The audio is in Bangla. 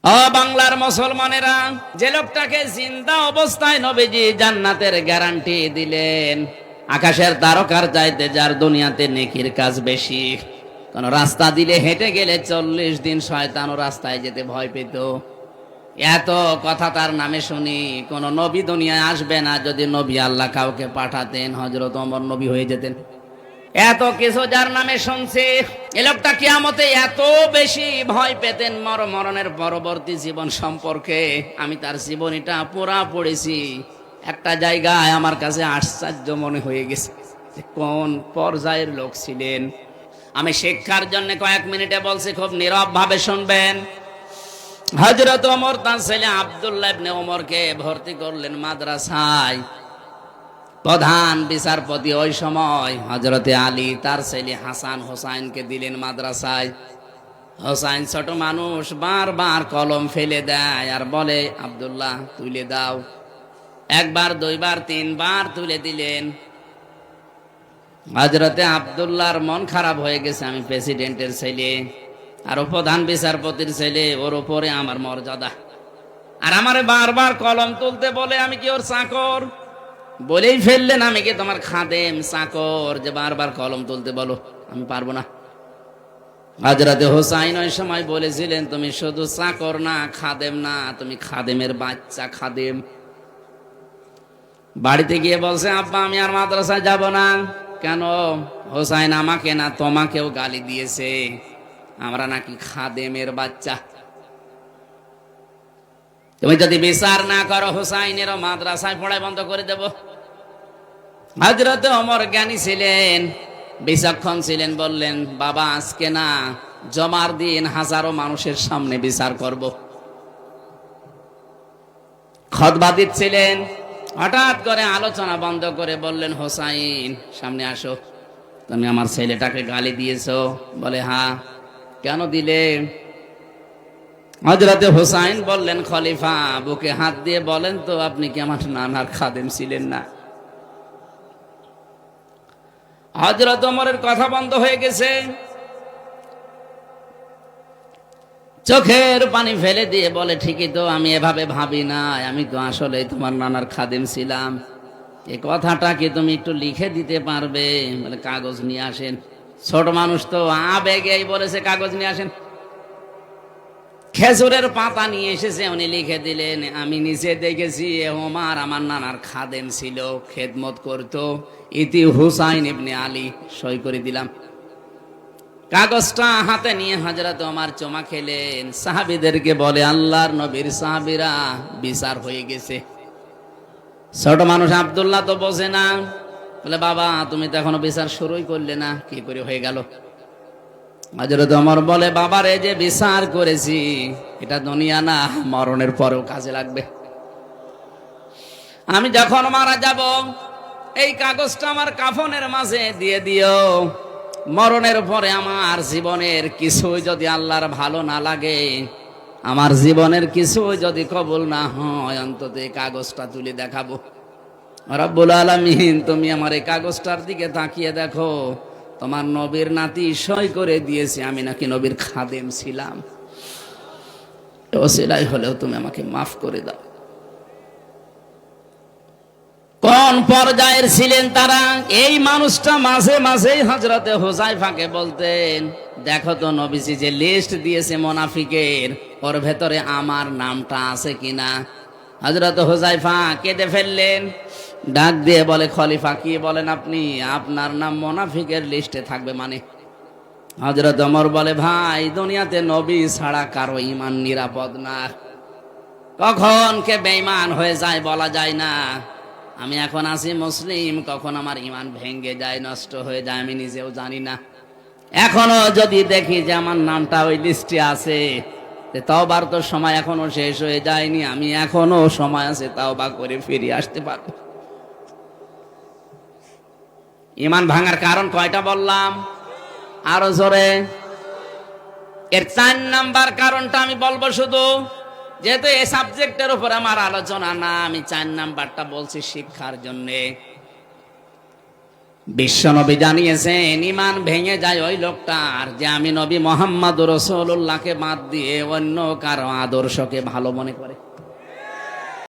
ও বাংলার মুসলমানেরা, যে লোকটাকে জিন্দা অবস্থায় নবীজি জান্নাতের গ্যারান্টি দিলেন, আকাশের তারকার চাইতে যার দুনিয়াতে নেকির কাজ বেশি, কোন রাস্তা দিলে হেঁটে গেলে 40 দিন শয়তানও রাস্তায় যেতে ভয় পেত। এত কথা তার নামে শুনি। কোন নবী দুনিয়ায় আসবে না, যদি নবী আল্লাহ কাউকে পাঠাতেন হযরত ওমর নবী হয়ে যেতেন। এত কিছু যার নামে শুনছি, এ লোকটা কিয়ামতে এত বেশি ভয় পেতেন মরণের পরবর্তী জীবন সম্পর্কে। আমি তার জীবনীটা পুরা পড়েছি। একটা জায়গায় আমার কাছে আশ্চর্য মনে হয়ে গেছে কোন পর্যায়ের লোক ছিলেন। আমি শিক্ষার জন্য কয়েক মিনিটে বলছি, খুব নীরব ভাবে শুনবেন। হযরত ওমর তার ছেলে আব্দুল্লাহ ইবনে ওমরকে ভর্তি করলেন মাদ্রাসায়। প্রধান বিচারপতি ওই সময় হযরতে আলী তার ছেলে হাসান হোসাইনকে দিলেন মাদ্রাসায়। হোসাইন ছোট মানুষ, বারবার কলম ফেলে দেয় আর বলে, আব্দুল্লাহ তুলে দাও। একবার, দুইবার, তিনবার তুলে দিলেন। হযরতে আব্দুল্লাহর মন খারাপ হয়ে গেছে, আমি প্রেসিডেন্টের ছেলে আর ও প্রধান বিচারপতির ছেলে, ওর উপরে আমার মর্যাদা, আর আমারে বারবার কলম তুলতে বলে। আমি কি ওর চাকর? বলেই ফেললেন, আমি কি তোমার খাদেম চাকর যে বারবার কলম তুলতে বলো? আমি পারবো না। হযরতে হোসাইন ওই সময় বলেছিলেন, তুমি শুধু চাকর না, খাদেম না, তুমি খাদেমের বাচ্চা খাদেম। বাড়িতে গিয়ে বলছে, আব্বা আমি আর মাদ্রাসায় যাব না। কেন? হোসাইন আমাকে না তোমাকেও গালি দিয়েছে, আমরা নাকি খাদেমের বাচ্চা। তুমি যদি বিচার না করো, হোসাইনেরও মাদ্রাসায় পড়াই বন্ধ করে দেব। হযরত ওমর জ্ঞানী ছিলেন, বিচক্ষণ ছিলেন, বললেন, বাবা আজকে না, জমার দিন হাজারো মানুষের সামনে বিচার করব। খুতবা দিচ্ছিলেন, হঠাৎ করে আলোচনা বন্ধ করে বললেন, হোসাইন সামনে আসো। তুমি আমার ছেলেটাকে গালি দিয়েছো? বলে, হ্যাঁ। কেন দিলে? হযরতে হোসাইন বললেন, খলিফা বুকে হাত দিয়ে বলেন তো, আপনি কি আমার নানার খাদেম ছিলেন না? হযরত ওমরের কথা বন্ধ হয়ে গেছে। চোখের পানি ফেলে দিয়ে বলে, ঠিকই তো, আমি এভাবে ভাবি না, আমি তো আসলে তোমার নানার খাদেম ছিলাম। এই কথাটা কি তুমি একটু লিখে দিতে পারবে? বলে, কাগজ নিয়ে আসেন। ছোট মানুষ তো আবেগেই বলেছে, কাগজ নিয়ে আসেন। খেজুরের পাতা নিয়ে এসেছে, উনি লিখে দিলেন, আমি নিচে দেখেছি ওমর আমার নানার খাদেম ছিল, খেদমত করত, ইতি হুসাইন ইবনে আলী। সই করে দিলাম। কাগজটা হাতে নিয়ে হযরত ওমর চুমা খেলেন। সাহাবীদেরকে বলে, আল্লাহর নবীর সাহাবীরা, বিচার হয়ে গেছে। ছোট মানুষ আব্দুল্লাহ তো বোঝে না, বলে, বাবা তুমি তো এখনো বিচার শুরুই করলে না, কি করে হয়ে গেল? হযরত ওমর বলে, বাবার এই যে বিচার করেছি, এটা দুনিয়া না, মরণের পরেও কাজে লাগবে। আমি যখন মারা যাব, এই কাগজটা আমার কাফনের মাঝে দিয়ে দিও। মরণের পরে আমার জীবনের কিছু যদি আল্লাহর ভালো না লাগে, আমার জীবনের কিছু যদি কবুল না হয়, অন্তত এই কাগজটা তুলে দেখাবো। রব্বুল আলামিন, তুমি আমার এই কাগজটার দিকে তাকিয়ে দেখো, তোমার নবীর নাতি সই করে দিয়েছে আমি নাকি নবীর খাদেম ছিলাম। ওসিলাই হলেও তুমি আমাকে মাফ করে দাও। কোন পর্যায়ের ছিলেন তারা? এই মানুষটা মাঝে মাঝেই হযরতে হুযায়ফাকে বলতেন, দেখো তো নবীজি যে লিস্ট দিয়েছে মুনাফিকের, ওর ভেতরে আমার নামটা আছে কিনা। হযরত হুযায়ফা কেঁদে ফেললেন, ডাক দিয়ে বলে, খলিফা কি বলেন আপনি? আপনার নাম মুনাফিকের লিস্টে থাকবে মানে? হযরত ওমর বলে, ভাই দুনিয়াতে নবী ছাড়া কারো ঈমান নিরাপদ না, কখন কে বেঈমান হয়ে যায় বলা যায় না। আমি এখন আছি মুসলিম, কখন আমার ঈমান ভেঙে যায়, নষ্ট হয়ে যায়, আমি নিজেও জানি না। এখনো যদি দেখি যে আমার নামটা ওই লিস্টে আছে, তওবার তো সময় এখনো শেষ হয়ে যায়নি, আমি এখনো সময় আছে, তওবা করে ফিরে আসতে পারবো। ঈমান ভাঙার কারণ কয়টা বললাম? আরো জোরে। এর 4 নাম্বার কারণটা আমি বলবো শুধু, যেহেতু এই সাবজেক্টের উপর আমার আলোচনা না, আমি 4 নাম্বারটা বলছি শিক্ষার জন্যে। বিশ্ব নবী জানিয়েছেন ঈমান ভেঙে যায় ওই লোকটার যে আমি নবী মুহাম্মদ রাসূলুল্লাহকে বাদ দিয়ে অন্য কারো আদর্শকে ভালো মনে করে।